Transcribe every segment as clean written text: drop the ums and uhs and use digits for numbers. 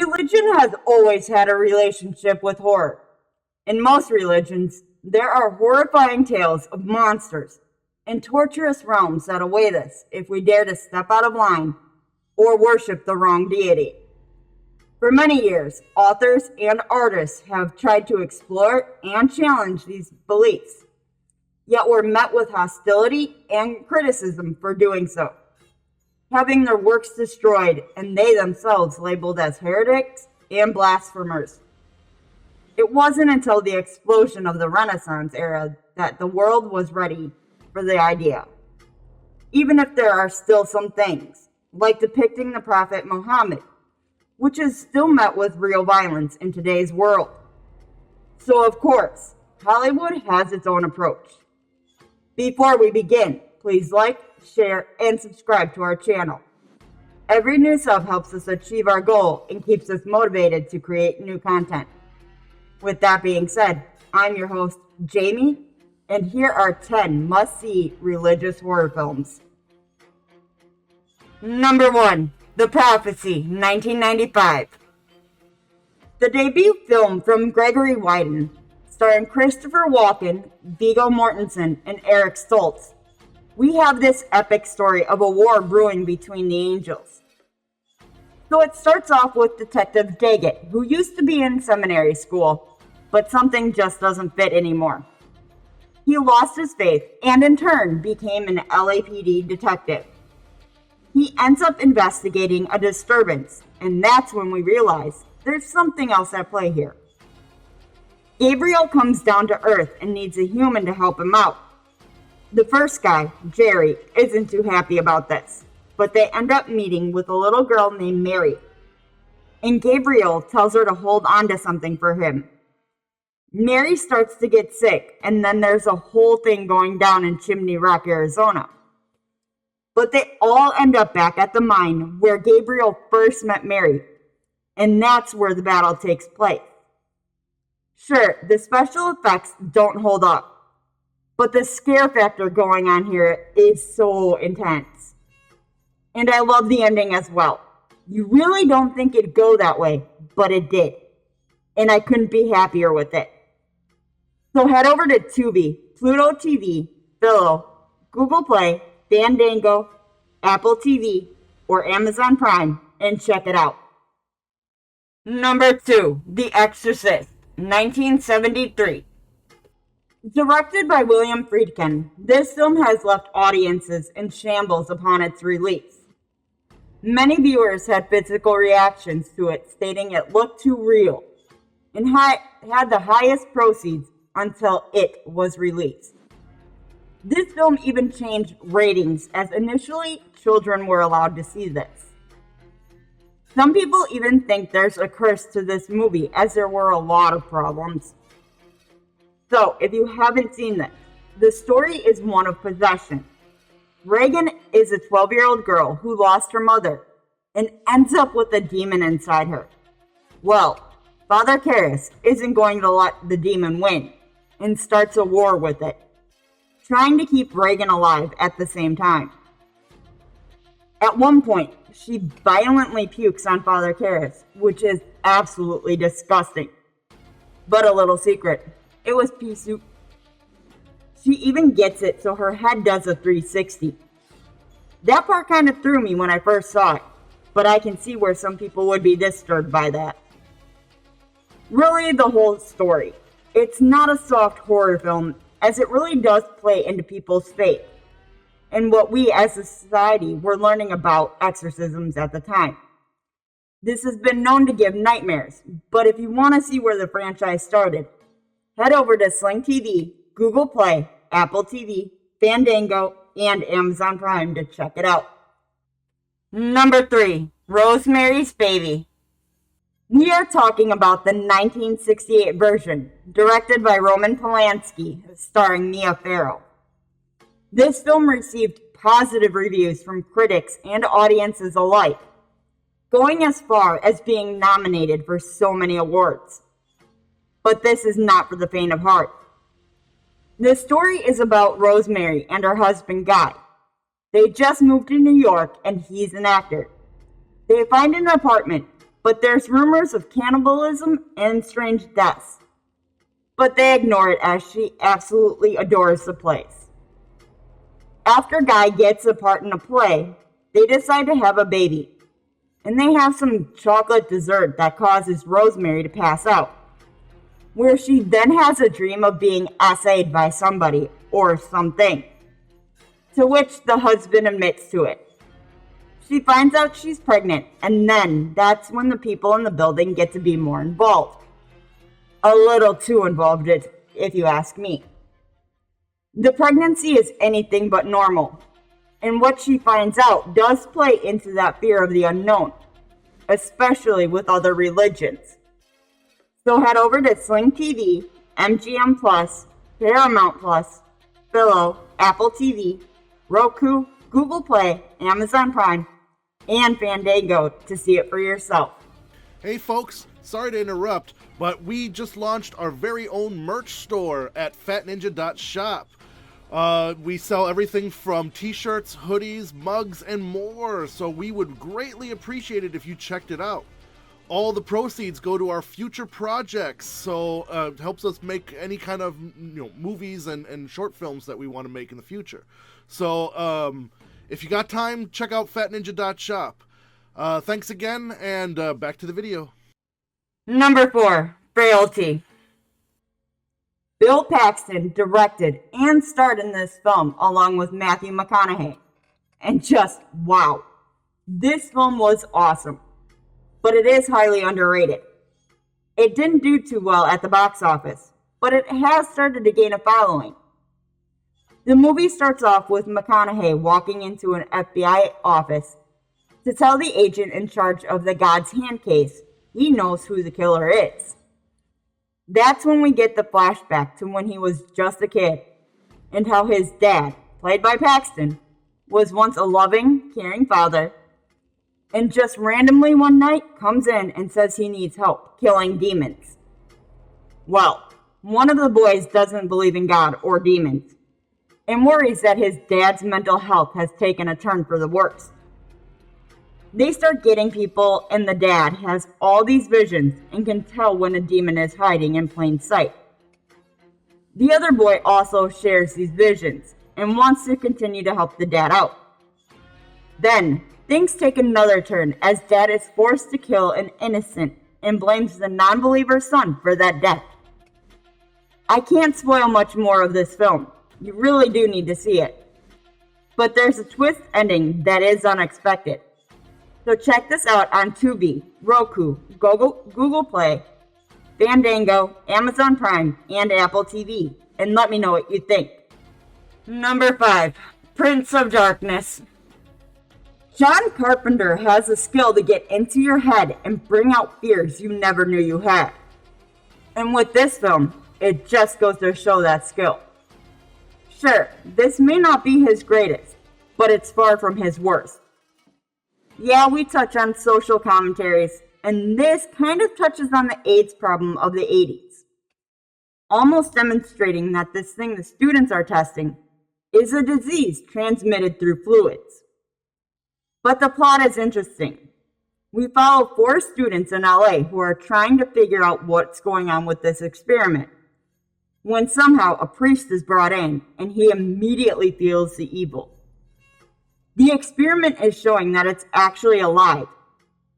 Religion has always had a relationship with horror. In most religions, there are horrifying tales of monsters and torturous realms that await us if we dare to step out of line or worship the wrong deity. For many years, authors and artists have tried to explore and challenge these beliefs, yet were met with hostility and criticism for doing so, having their works destroyed and they themselves labeled as heretics and blasphemers. It wasn't until the explosion of the Renaissance era that the world was ready for the idea, even if there are still some things, like depicting the Prophet Muhammad, which is still met with real violence in today's world. So of course, Hollywood has its own approach. Before we begin, please like, share, and subscribe to our channel. Every new sub helps us achieve our goal and keeps us motivated to create new content. With that being said, I'm your host, Jamie, and here are 10 must-see religious horror films. Number 1. The Prophecy, 1995. The debut film from Gregory Wyden, starring Christopher Walken, Viggo Mortensen, and Eric Stoltz. We have this epic story of a war brewing between the angels. So it starts off with Detective Daggett, who used to be in seminary school, but something just doesn't fit anymore. He lost his faith and in turn became an LAPD detective. He ends up investigating a disturbance, and that's when we realize there's something else at play here. Gabriel comes down to Earth and needs a human to help him out. The first guy, Jerry, isn't too happy about this, but they end up meeting with a little girl named Mary. And Gabriel tells her to hold on to something for him. Mary starts to get sick, and then there's a whole thing going down in Chimney Rock, Arizona. But they all end up back at the mine where Gabriel first met Mary, and that's where the battle takes place. Sure, the special effects don't hold up, but the scare factor going on here is so intense. And I love the ending as well. You really don't think it'd go that way, but it did. And I couldn't be happier with it. So head over to Tubi, Pluto TV, Philo, Google Play, Fandango, Apple TV, or Amazon Prime and check it out. Number 2. The Exorcist, 1973. Directed by William Friedkin, this film has left audiences in shambles upon its release. Many viewers had physical reactions to it, stating it looked too real, and had the highest proceeds until it was released. This film even changed ratings, as initially children were allowed to see this. Some people even think there's a curse to this movie, as there were a lot of problems. So, if you haven't seen this, the story is one of possession. Reagan is a 12-year-old girl who lost her mother and ends up with a demon inside her. Well, Father Karras isn't going to let the demon win and starts a war with it, trying to keep Reagan alive at the same time. At one point, she violently pukes on Father Karras, which is absolutely disgusting. But a little secret, it was pea soup. She even gets it so her head does a 360. That part kind of threw me when I first saw it, but I can see where some people would be disturbed by that. Really, the whole story. It's not a soft horror film, as it really does play into people's faith and what we as a society were learning about exorcisms at the time. This has been known to give nightmares, but if you want to see where the franchise started, head over to Sling TV, Google Play, Apple TV, Fandango, and Amazon Prime to check it out. Number 3. Rosemary's Baby. We are talking about the 1968 version, directed by Roman Polanski, starring Mia Farrow. This film received positive reviews from critics and audiences alike, going as far as being nominated for so many awards. But this is not for the faint of heart. The story is about Rosemary and her husband Guy. They just moved to New York and he's an actor. They find an apartment but there's rumors of cannibalism and strange deaths. But they ignore it as she absolutely adores the place. After Guy gets a part in a play, they decide to have a baby. And they have some chocolate dessert that causes Rosemary to pass out, where she then has a dream of being essayed by somebody or something, to which the husband admits to it. She finds out she's pregnant, and then that's when the people in the building get to be more involved. A little too involved, if you ask me. The pregnancy is anything but normal, and what she finds out does play into that fear of the unknown, especially with other religions. So head over to Sling TV, MGM Plus, Paramount Plus, Philo, Apple TV, Roku, Google Play, Amazon Prime, and Fandango to see it for yourself. Hey folks, sorry to interrupt, but we just launched our very own merch store at fatninja.shop. We sell everything from t-shirts, hoodies, mugs, and more, so we would greatly appreciate it if you checked it out. All the proceeds go to our future projects, so it helps us make any kind of movies and short films that we want to make in the future. So if you got time, check out fatninja.shop. Thanks again, and back to the video. Number 4, Frailty. Bill Paxton directed and starred in this film along with Matthew McConaughey. And just wow, this film was awesome, but it is highly underrated. It didn't do too well at the box office, but it has started to gain a following. The movie starts off with McConaughey walking into an FBI office to tell the agent in charge of the God's Hand case he knows who the killer is. That's when we get the flashback to when he was just a kid, and how his dad, played by Paxton, was once a loving, caring father, and just randomly one night comes in and says he needs help killing demons. Well, one of the boys doesn't believe in God or demons, and worries that his dad's mental health has taken a turn for the worse. They start getting people, and the dad has all these visions and can tell when a demon is hiding in plain sight. The other boy also shares these visions and wants to continue to help the dad out. Then, things take another turn as dad is forced to kill an innocent and blames the non-believer's son for that death. I can't spoil much more of this film. You really do need to see it. But there's a twist ending that is unexpected. So check this out on Tubi, Roku, Google Play, Fandango, Amazon Prime, and Apple TV, and let me know what you think. Number 5, Prince of Darkness. John Carpenter has the skill to get into your head and bring out fears you never knew you had. And with this film, it just goes to show that skill. Sure, this may not be his greatest, but it's far from his worst. Yeah, we touch on social commentaries, and this kind of touches on the AIDS problem of the 80s, almost demonstrating that this thing the students are testing is a disease transmitted through fluids. But the plot is interesting. We follow 4 students in LA who are trying to figure out what's going on with this experiment, when somehow a priest is brought in and he immediately feels the evil. The experiment is showing that it's actually alive,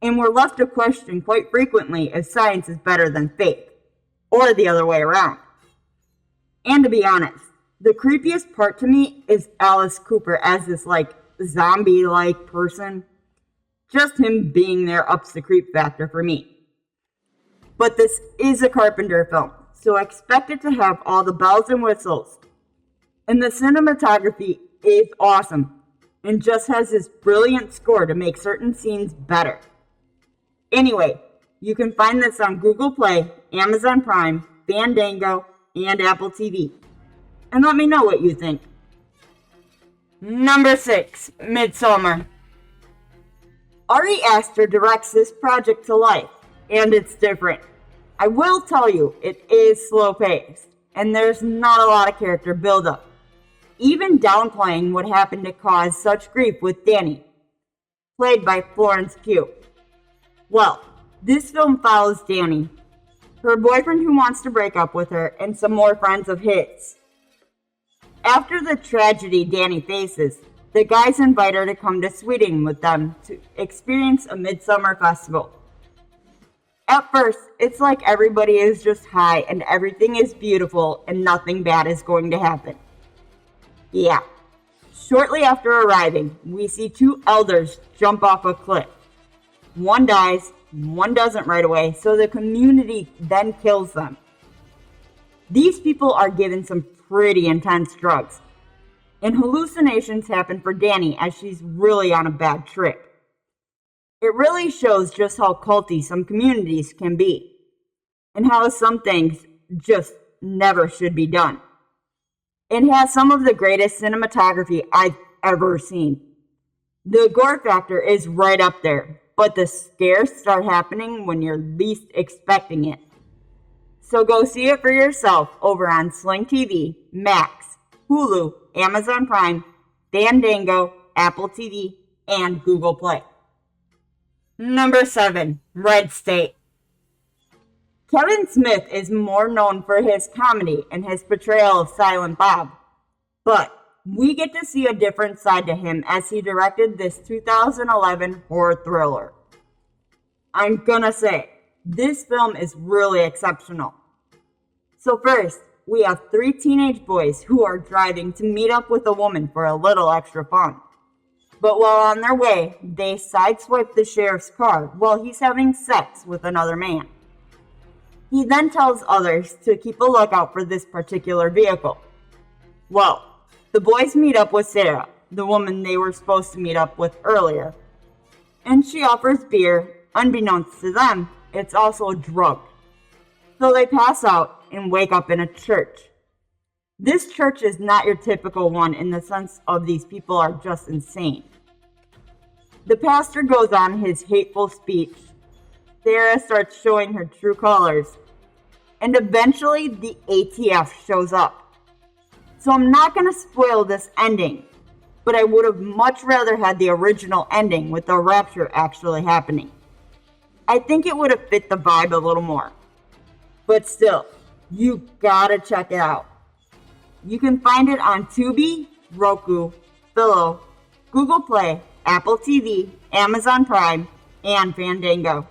and we're left to question quite frequently if science is better than faith, or the other way around. And to be honest, the creepiest part to me is Alice Cooper as this zombie-like person. Just him being there ups the creep factor for me. But this is a Carpenter film, so expect it to have all the bells and whistles. And the cinematography is awesome, and just has this brilliant score to make certain scenes better. Anyway, you can find this on Google Play, Amazon Prime, Fandango, and Apple TV. And let me know what you think. Number 6, Midsummer. Ari Aster directs this project to life, and it's different. I will tell you, it is slow-paced, and there's not a lot of character build-up, even downplaying what happened to cause such grief with Danny, played by Florence Pugh. Well, This film follows Danny, her boyfriend who wants to break up with her, and some more friends of his. After the tragedy Danny faces, the guys invite her to come to Sweden with them to experience a Midsummer festival. At first, it's like everybody is just high and everything is beautiful and nothing bad is going to happen. Yeah. Shortly after arriving, we see two elders jump off a cliff. One dies, one doesn't right away, so the community then kills them. These people are given some pretty intense drugs, and hallucinations happen for Danny as she's really on a bad trip. It really shows just how culty some communities can be, and how some things just never should be done. It has some of the greatest cinematography I've ever seen. The gore factor is right up there, but the scares start happening when you're least expecting it. So go see it for yourself over on Sling TV, Max, Hulu, Amazon Prime, Fandango, Apple TV, and Google Play. Number 7, Red State. Kevin Smith is more known for his comedy and his portrayal of Silent Bob, but we get to see a different side to him as he directed this 2011 horror thriller. I'm gonna say, this film is really exceptional. So first, we have 3 teenage boys who are driving to meet up with a woman for a little extra fun. But while on their way, they sideswipe the sheriff's car while he's having sex with another man. He then tells others to keep a lookout for this particular vehicle. Well, the boys meet up with Sarah, the woman they were supposed to meet up with earlier, and she offers beer. Unbeknownst to them, it's also a drug. So they pass out and wake up in a church. This church is not your typical one in the sense of these people are just insane. The pastor goes on his hateful speech. Sarah starts showing her true colors. And eventually the ATF shows up. So I'm not going to spoil this ending, but I would have much rather had the original ending with the rapture actually happening. I think it would have fit the vibe a little more. But still, you gotta check it out. You can find it on Tubi, Roku, Philo, Google Play, Apple TV, Amazon Prime, and Fandango.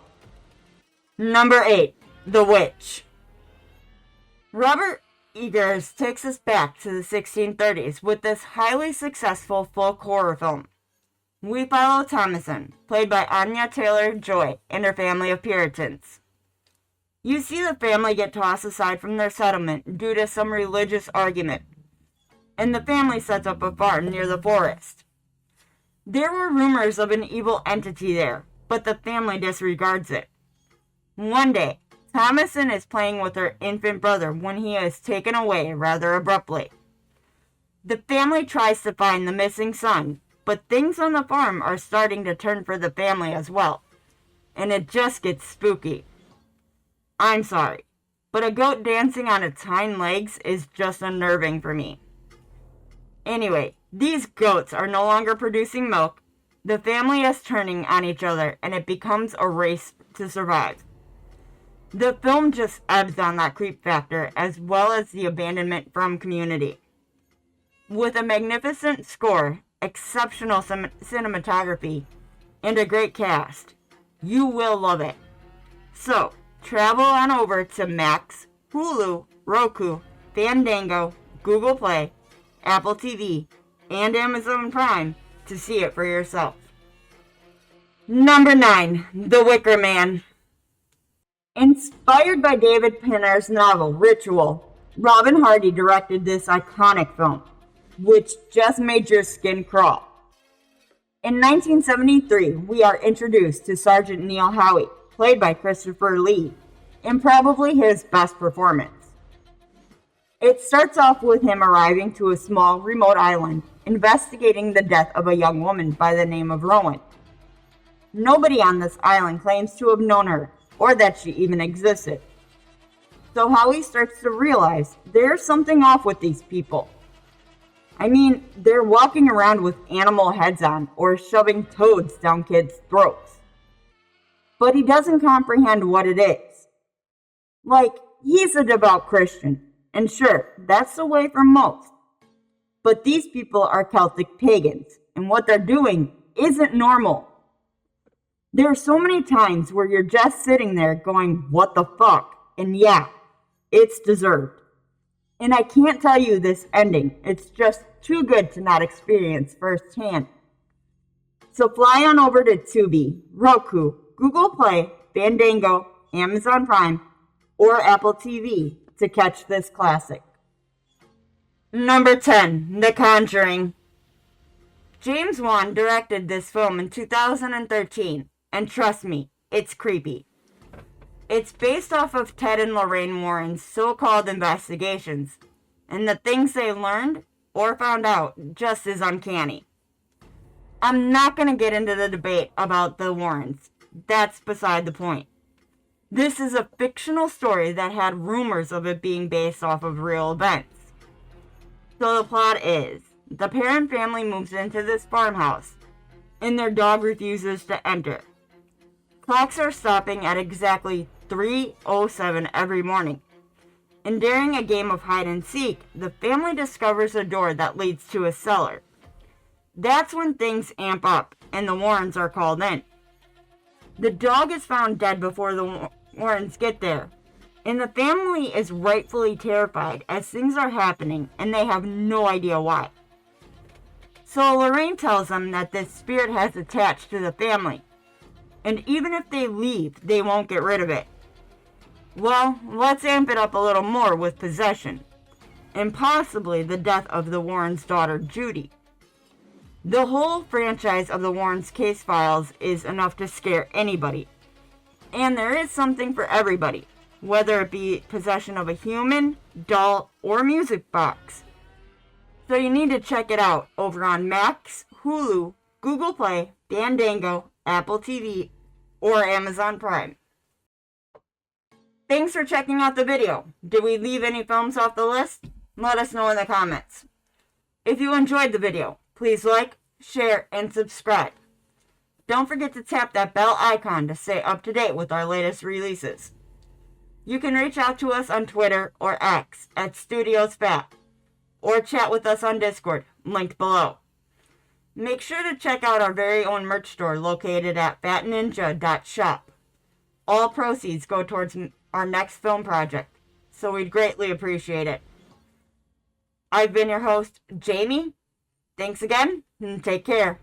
Number 8, The Witch. Robert Eggers takes us back to the 1630s with this highly successful folk horror film. We follow Thomasin, played by Anya Taylor-Joy, and her family of Puritans. You see the family get tossed aside from their settlement due to some religious argument, and the family sets up a farm near the forest. There were rumors of an evil entity there, but the family disregards it. One day, Thomasin is playing with her infant brother when he is taken away rather abruptly. The family tries to find the missing son, but things on the farm are starting to turn for the family as well, and it just gets spooky. I'm sorry, but a goat dancing on its hind legs is just unnerving for me. Anyway, these goats are no longer producing milk, the family is turning on each other, and it becomes a race to survive. The film just ebbs on that creep factor as well as the abandonment from community. With a magnificent score, exceptional cinematography, and a great cast, you will love it. So, travel on over to Max, Hulu, Roku, Fandango, Google Play, Apple TV, and Amazon Prime to see it for yourself. Number 9, The Wicker Man. Inspired by David Pinner's novel Ritual, Robin Hardy directed this iconic film, which just made your skin crawl. In 1973, we are introduced to Sergeant Neil Howie, played by Christopher Lee, in probably his best performance. It starts off with him arriving to a small, remote island, investigating the death of a young woman by the name of Rowan. Nobody on this island claims to have known her, or that she even existed. So Howie starts to realize there's something off with these people. I mean, they're walking around with animal heads on, or shoving toads down kids' throats. but he doesn't comprehend what it is. Like, he's a devout Christian, and sure, that's the way for most. But these people are Celtic pagans, and what they're doing isn't normal. There are so many times where you're just sitting there going, what the fuck? And yeah, it's deserved. And I can't tell you this ending. It's just too good to not experience firsthand. So fly on over to Tubi, Roku, Google Play, Fandango, Amazon Prime, or Apple TV to catch this classic. Number 10, The Conjuring. James Wan directed this film in 2013, and trust me, it's creepy. It's based off of Ted and Lorraine Warren's so-called investigations, and the things they learned or found out just as uncanny. I'm not going to get into the debate about the Warrens. That's beside the point. This is a fictional story that had rumors of it being based off of real events. So the plot is, the parent family moves into this farmhouse, and their dog refuses to enter. Clocks are stopping at exactly 3:07 every morning. And during a game of hide and seek, the family discovers a door that leads to a cellar. That's when things amp up, and the Warrens are called in. The dog is found dead before the Warrens get there, and the family is rightfully terrified as things are happening, and they have no idea why. So Lorraine tells them that this spirit has attached to the family, and even if they leave, they won't get rid of it. Well, let's amp it up a little more with possession, and possibly the death of the Warrens' daughter, Judy. The whole franchise of the Warrens' case files is enough to scare anybody, and there is something for everybody, whether it be possession of a human, doll, or music box. So you need to check it out over on Max, Hulu, Google Play, Fandango, Apple TV, or Amazon Prime. Thanks for checking out the video. Did we leave any films off the list? Let us know in the comments. If you enjoyed the video, please like, share, and subscribe. Don't forget to tap that bell icon to stay up to date with our latest releases. You can reach out to us on Twitter or X at StudiosFat, or chat with us on Discord, linked below. Make sure to check out our very own merch store located at fatninja.shop. All proceeds go towards our next film project, so we'd greatly appreciate it. I've been your host, Jamie. Thanks again, and take care.